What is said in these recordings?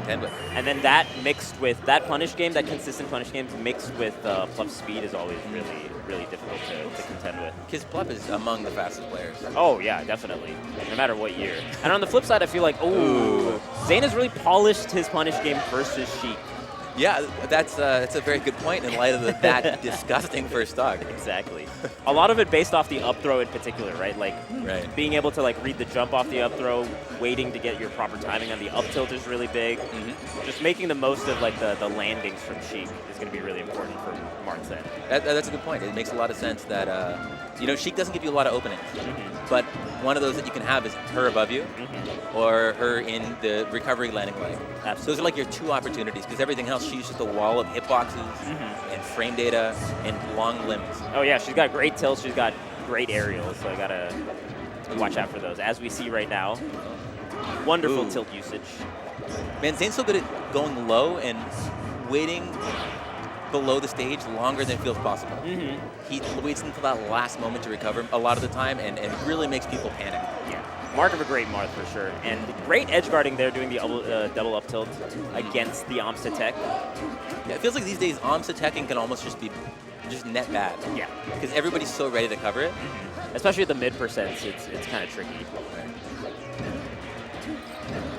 contend with. And then that mixed with that punish game, that consistent punish game mixed with Plup's speed is always really, really difficult to contend with. Because Plup is among the fastest players. Oh, yeah, definitely. No matter what year. And on the flip side, I feel like, Zain has really polished his punish game versus Sheik. Yeah, that's a very good point in light of that disgusting first stock. Exactly. A lot of it based off the up throw in particular, right? Like being able to like read the jump off the up throw, waiting to get your proper timing on the up tilt is really big. Just making the most of like the landings from Sheik is going to be really important for Marth then. That's a good point. It makes a lot of sense that Sheik doesn't give you a lot of openings, but one of those that you can have is her above you or her in the recovery landing leg. Absolutely. Those are like your two opportunities because everything else she's just a wall of hitboxes and frame data and long limbs. Oh yeah, she's got great tilts, she's got great aerials, so I gotta watch out for those. As we see right now, wonderful tilt usage. Man, Zain's so good at going low and waiting below the stage longer than feels possible. He waits until that last moment to recover a lot of the time and really makes people panic. Yeah. Mark of a great Marth for sure. And great edge guarding there doing the double up tilt against the aMSa tech. Yeah, it feels like these days aMSa teching can almost just be net bad. Yeah. Because everybody's so ready to cover it. Especially at the mid percents, it's kind of tricky.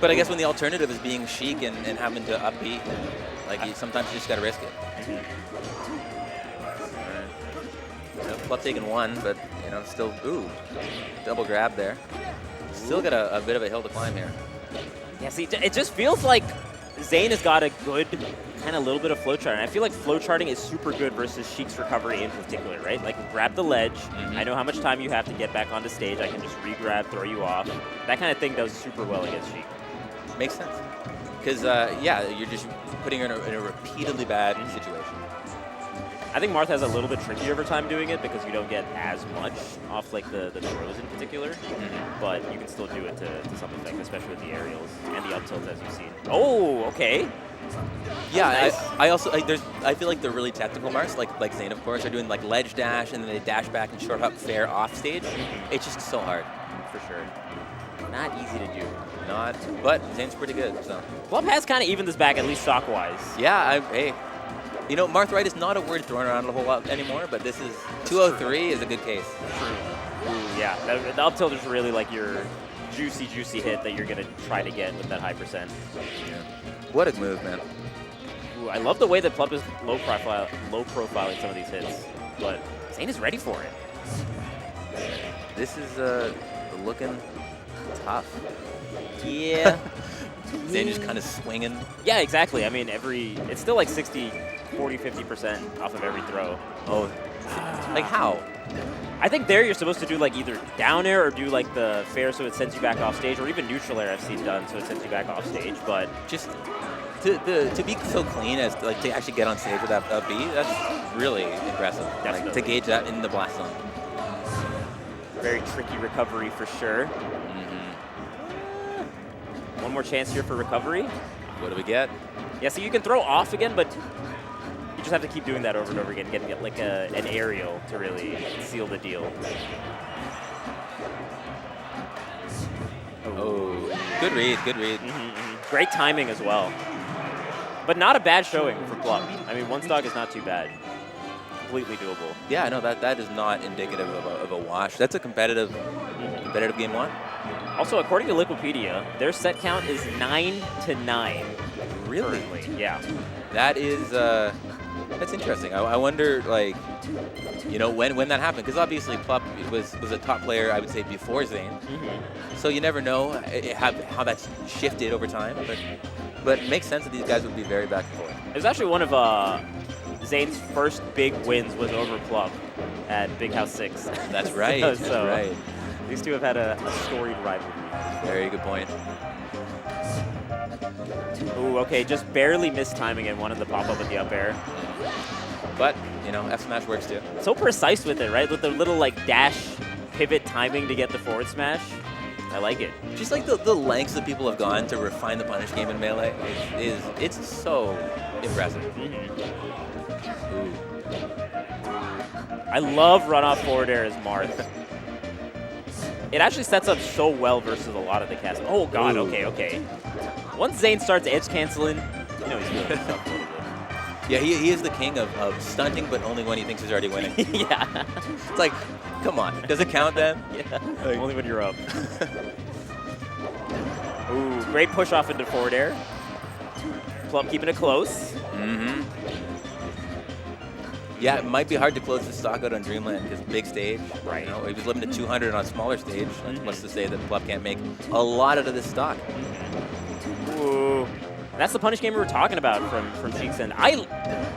But I guess when the alternative is being Sheik and having to upbeat, like sometimes you just got to risk it. Plup taking one, but still, double grab there. Still got a bit of a hill to climb here. Yeah, see, it just feels like Zain has got a good kind of little bit of flowchart. And I feel like flowcharting is super good versus Sheik's recovery in particular, right? Like grab the ledge. I know how much time you have to get back onto stage. I can just re-grab, throw you off. That kind of thing does super well against Sheik. Makes sense. Because, you're just putting her in a repeatedly bad situation. I think Marth has a little bit trickier over time doing it because you don't get as much off like the throws in particular, but you can still do it to some effect, especially with the aerials and the up tilts as you've seen. Oh, okay. Yeah, nice. I feel like the really technical Marths, like Zain of course, are doing like ledge dash and then they dash back and short hop fair off stage. It's just so hard. For sure. Not easy to do. But Zain's pretty good, so. Plup has kind of evened this back, at least stock-wise. Yeah, Marth right is not a word thrown around a whole lot anymore, but this is 203 is a good case. True. Yeah, the up tilt is really like your juicy hit that you're going to try to get with that high percent. Yeah. What a move, man. Ooh, I love the way that Plup is low profiling some of these hits, but Zain is ready for it. This is looking tough. Yeah. Zain just kind of swinging. Yeah, exactly. I mean, it's still like 60, 40, 50% off of every throw. Oh, like how? I think there you're supposed to do like either down air or do like the fair so it sends you back off stage, or even neutral air I've seen done so it sends you back off stage. But just to be so clean as to actually get on stage with that beat, that's really impressive. Like, to gauge that in the blast zone. Very tricky recovery for sure. One more chance here for recovery. What do we get? Yeah, so you can throw off again, but you just have to keep doing that over and over again, getting like an aerial to really seal the deal. Oh, good read. Great timing as well. But not a bad showing for Plup. I mean, one stock is not too bad. Completely doable. Yeah, no, that is not indicative of a wash. That's a competitive game one. Also, according to Liquipedia, their set count is 9-9. Really? Currently. Yeah. That is that's interesting. I wonder, like, when that happened, because obviously Plup was a top player, I would say, before Zain. So you never know how that's shifted over time, but it makes sense that these guys would be very back and forth. It was actually one of Zain's first big wins was over Plup at Big House 6. That's right. So, that's right. These two have had a storied rivalry. Very good point. Ooh, okay, just barely missed timing and wanted the pop-up at the up air. But, F smash works too. So precise with it, right? With the little, like, dash pivot timing to get the forward smash. I like it. Just like the lengths that people have gone to refine the punish game in Melee, it's so impressive. Ooh. I love runoff forward air as Marth. It actually sets up so well versus a lot of the cast. Oh, God, okay. Once Zain starts edge canceling, you know he's feeling himself a little bit. Yeah, he is the king of stunting, but only when he thinks he's already winning. Yeah. It's like, come on, does it count then? Yeah, Like, only when you're up. Ooh, great push off into forward air. Plup keeping it close. Mm-hmm. Yeah, it might be hard to close the stock out on Dreamland because big stage. Right. You know, he was limited to 200 on a smaller stage. What's to say that Plup can't make a lot out of this stock? Ooh. That's the punish game we were talking about from Sheik's end. I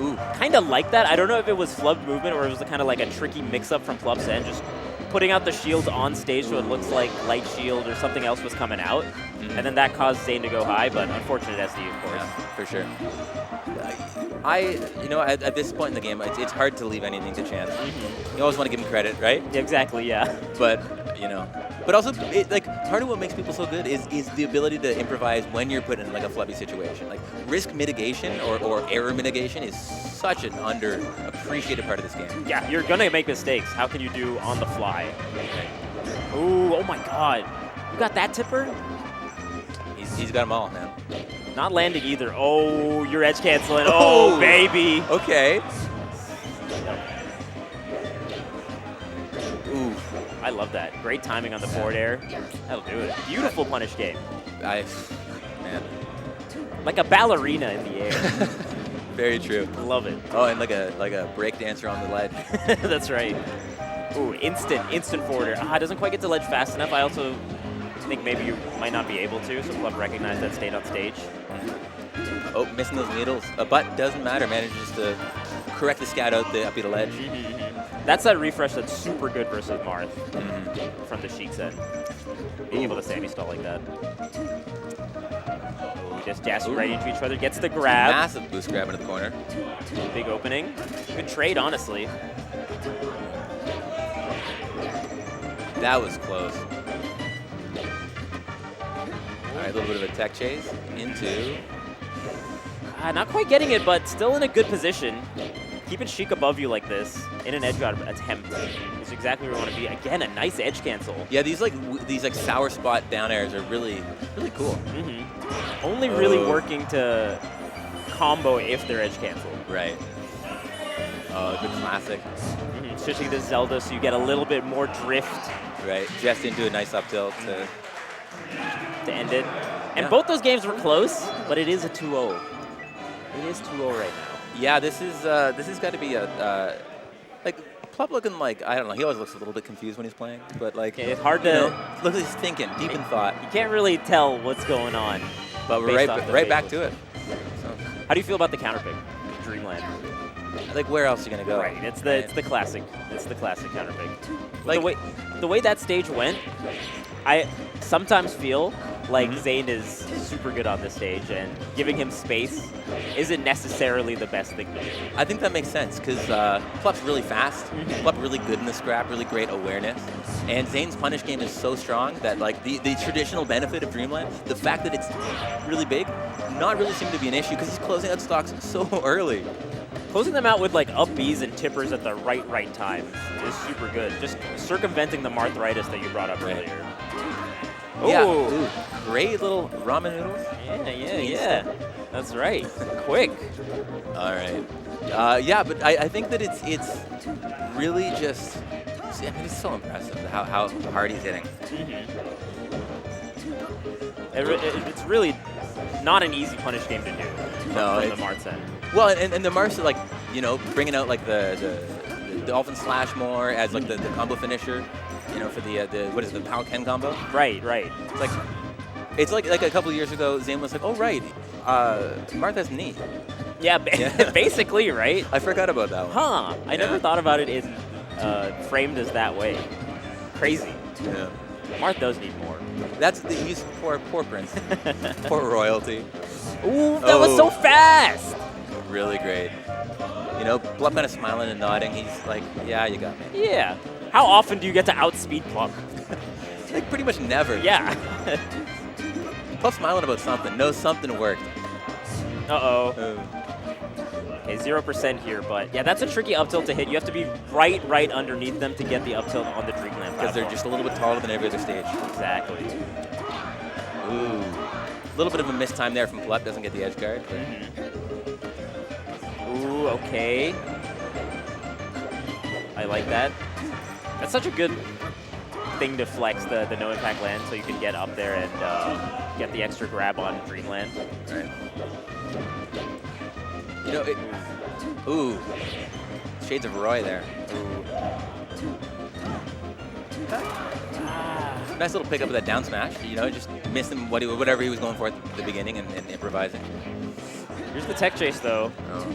Ooh. kind of like that. I don't know if it was flubbed movement or it was kind of like a tricky mix-up from Plup's end, just putting out the shields on stage so it looks like light shield or something else was coming out. And then that caused Zain to go high, but unfortunate SD, of course. Yeah, for sure. You know, at this point in the game, it's hard to leave anything to chance. You always want to give him credit, right? Exactly, yeah. But, you know, but also, like, part of what makes people so good is the ability to improvise when you're put in, like, a flubby situation. Like, risk mitigation or error mitigation is such an underappreciated part of this game. Yeah, you're going to make mistakes. How can you do on the fly? Ooh, oh my god. You got that tipper? He's got them all, man. Not landing either. Oh, you're edge canceling. Oh, baby. Okay. Ooh. I love that. Great timing on the forward air. That'll do it. Beautiful punish game. Man. Like a ballerina in the air. Very true. Love it. Oh, and like a break dancer on the ledge. That's right. Ooh, instant forward air. Ah, it doesn't quite get to ledge fast enough. I also think maybe you might not be able to, so Plup recognized that stayed on stage. Oh, missing those needles. But doesn't matter. Manages to correct the scat out the up the ledge. That's that refresh that's super good versus Marth from the Sheik set. Being able to Sammy stall like that. Just dashing right into each other. Gets the grab. Massive boost grab into the corner. Big opening. Good trade, honestly. That was close. All right, a little bit of a tech chase into. Not quite getting it, but still in a good position. Keeping Sheik above you like this in an edge guard attempt is exactly where we want to be. Again, a nice edge cancel. Yeah, these sour spot down airs are really cool. Only really working to combo if they're edge canceled. Right. Oh, good classic. Switching to Zelda so you get a little bit more drift. Right, just into a nice up tilt to end it. And both those games were close, but it is a 2-0. It is 2-0 right now. Yeah, this has got to be a like Plup looking like, I don't know, he always looks a little bit confused when he's playing, but like it's hard to look like he's thinking deep in thought. You can't really tell what's going on. But we're right back to it. So. How do you feel about the counter pick, Dreamland? Like where else are you gonna go? Right, it's the classic counter pick. Like the way that stage went, I sometimes feel like Zain is super good on this stage, and giving him space isn't necessarily the best thing to do. I think that makes sense, because Plup's really fast, Plup really good in the scrap, really great awareness, and Zain's punish game is so strong that like the traditional benefit of Dreamland, the fact that it's really big, not really seem to be an issue, because he's closing out stocks so early. Closing them out with like up Bs and tippers at the right time is super good. Just circumventing the Marthritis that you brought up earlier. Yeah, ooh, great little ramen noodles. Yeah. That's right. Quick. All right. Yeah, but I think that it's really just, I mean, it's so impressive how hard he's hitting. It's really not an easy punish game to do from the Marth's end. Well, and the Marth's like, you know, bringing out like the Dolphin Slash more as like the combo finisher. You know, for the what is it, the Pow Ken combo? Right. It's like a couple of years ago, Zain was like, oh right, Marth has knee. Yeah, basically, right? I forgot about that one. Huh? I never thought about it in framed as that way. Crazy. Yeah. Marth does need more. He's poor Prince, poor royalty. Ooh, that was so fast. Really great. You know, Plup kind of smiling and nodding. He's like, yeah, you got me. Yeah. How often do you get to outspeed Plup? Like pretty much never. Yeah. Plup smiling about something. Knows something worked. Uh-oh. Okay, 0% here, but yeah, that's a tricky up tilt to hit. You have to be right underneath them to get the up tilt on the Dreamland because they're just a little bit taller than every other stage. Exactly. Ooh. little bit of a missed time there from Plup. Doesn't get the edge guard. Ooh, okay. I like that. That's such a good thing to flex the no impact land, so you can get up there and get the extra grab on Dreamland. Right. You know, ooh, shades of Roy there. Ooh. Nice little pickup of that down smash. You know, just missed him whatever he was going for at the beginning and improvising. Here's the tech chase though. Oh.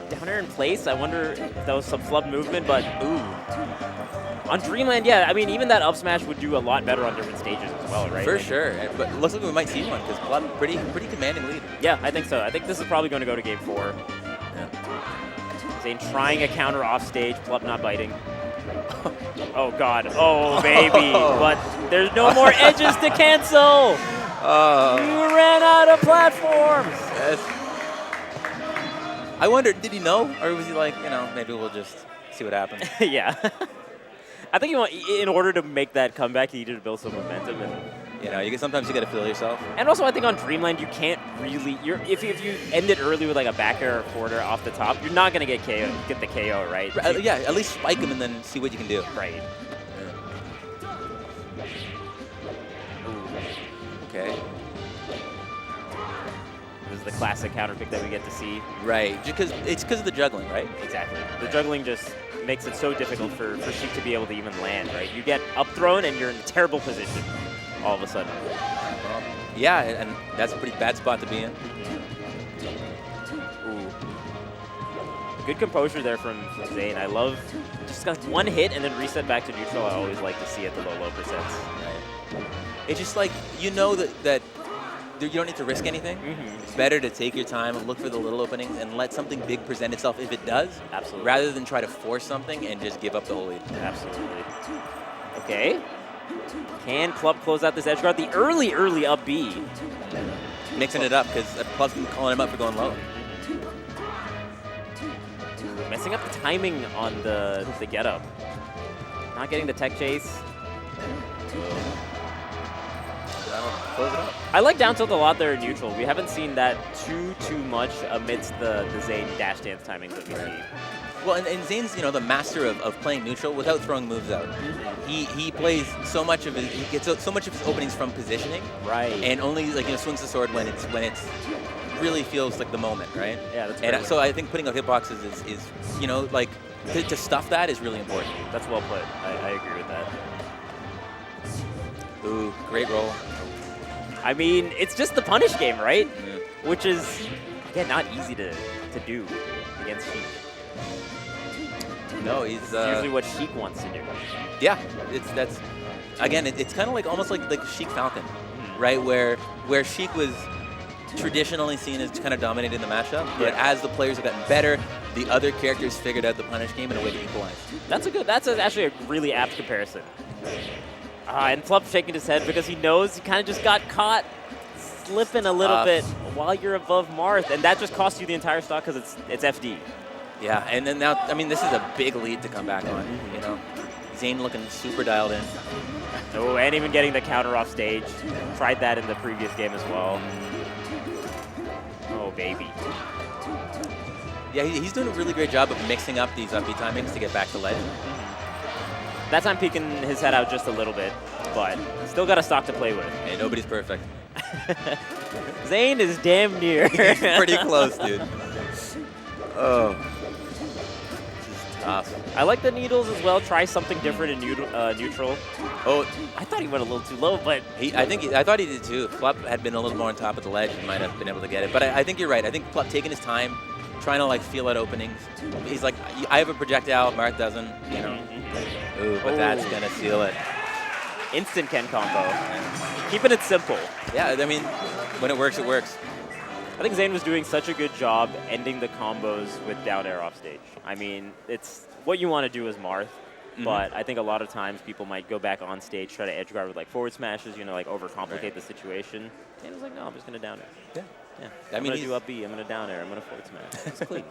Down air in place. I wonder if that was some flub movement, but ooh. On Dreamland, yeah, I mean, even that up smash would do a lot better on different stages as well, right? For sure, but it looks like we might see one because Plup pretty commanding lead. Yeah, I think so. I think this is probably going to go to game 4. Yeah. Zain trying a counter off stage, Plup not biting. Oh God, oh baby, but there's no more edges to cancel. You ran out of platforms. Yes. I wonder, did he know, or was he like, you know, maybe we'll just see what happens? Yeah. I think in order to make that comeback, he needed to build some momentum, and you know, sometimes you got to feel yourself. And also, I think on Dreamland, you can't really. If you end it early with like a back air or forward air off the top, you're not gonna get the KO, right? Yeah, at least spike him and then see what you can do. Right. Yeah. Okay. This is the classic counter pick that we get to see. Right. It's because of the juggling, right? Exactly. The juggling just makes it so difficult for Sheik to be able to even land, right? You get up thrown and you're in a terrible position all of a sudden. Yeah, and that's a pretty bad spot to be in. Ooh. Good composure there from Zain. I love just got one hit and then reset back to neutral. I always like to see at the low percents. Right. It's just like, you know that you don't need to risk anything. It's better to take your time and look for the little openings and let something big present itself if it does. Absolutely. Rather than try to force something and just give up the whole lead. Absolutely. Okay. Can Plup close out this edge guard? The early up B. Mixing it up because Plup's been calling him up for going low. Messing up the timing on the get up. Not getting the tech chase. Close it up. I like down tilt a lot there in neutral. We haven't seen that too much amidst the Zain dash dance timings that we see. Well, and Zain's, you know, the master of playing neutral without throwing moves out. He plays so much of he gets so much of his openings from positioning. Right. And only swings the sword when it's really feels like the moment, right? Yeah, that's and so I think putting out hitboxes is you know, like to stuff that is really important. That's well put. I agree with that. Ooh, great roll. I mean, it's just the punish game, right? Yeah. Which is, again, not easy to do against Sheik. No, he's it's usually what Sheik wants to do. Yeah, it's kind of like almost like Sheik Falcon, right? Where Sheik was traditionally seen as kind of dominating the matchup, but as the players have gotten better, the other characters figured out the punish game in a way to equalize. That's actually a really apt comparison. And Plup shaking his head because he knows he kind of just got caught slipping a little bit while you're above Marth, and that just costs you the entire stock because it's FD. Yeah, and then now, I mean, this is a big lead to come back on, you know. Zain looking super dialed in. Oh, and even getting the counter off stage. Tried that in the previous game as well. Oh, baby. Yeah, he's doing a really great job of mixing up these up B timings to get back to ledge. That time peeking his head out just a little bit, but still got a stock to play with. Hey, nobody's perfect. Zain is damn near. He's pretty close, dude. Oh. This is tough. I like the needles as well. Try something different in neutral. Oh, I thought he went a little too low, but I thought he did too. If Plup had been a little more on top of the ledge, he might have been able to get it. But I think you're right. I think Plup taking his time, trying to like feel out openings. He's like, I have a projectile, Marth doesn't, you know. Ooh, but that's gonna seal it. Instant Ken combo. Keeping it simple. Yeah, I mean, when it works, it works. I think Zain was doing such a good job ending the combos with down air off stage. I mean, it's what you want to do as Marth, but I think a lot of times people might go back on stage, try to edge guard with like forward smashes, you know, like overcomplicate the situation. And it was like, no, I'm just going to down air. Yeah. I'm going to do up B, I'm going to down air, I'm going to forward smash. It's clean.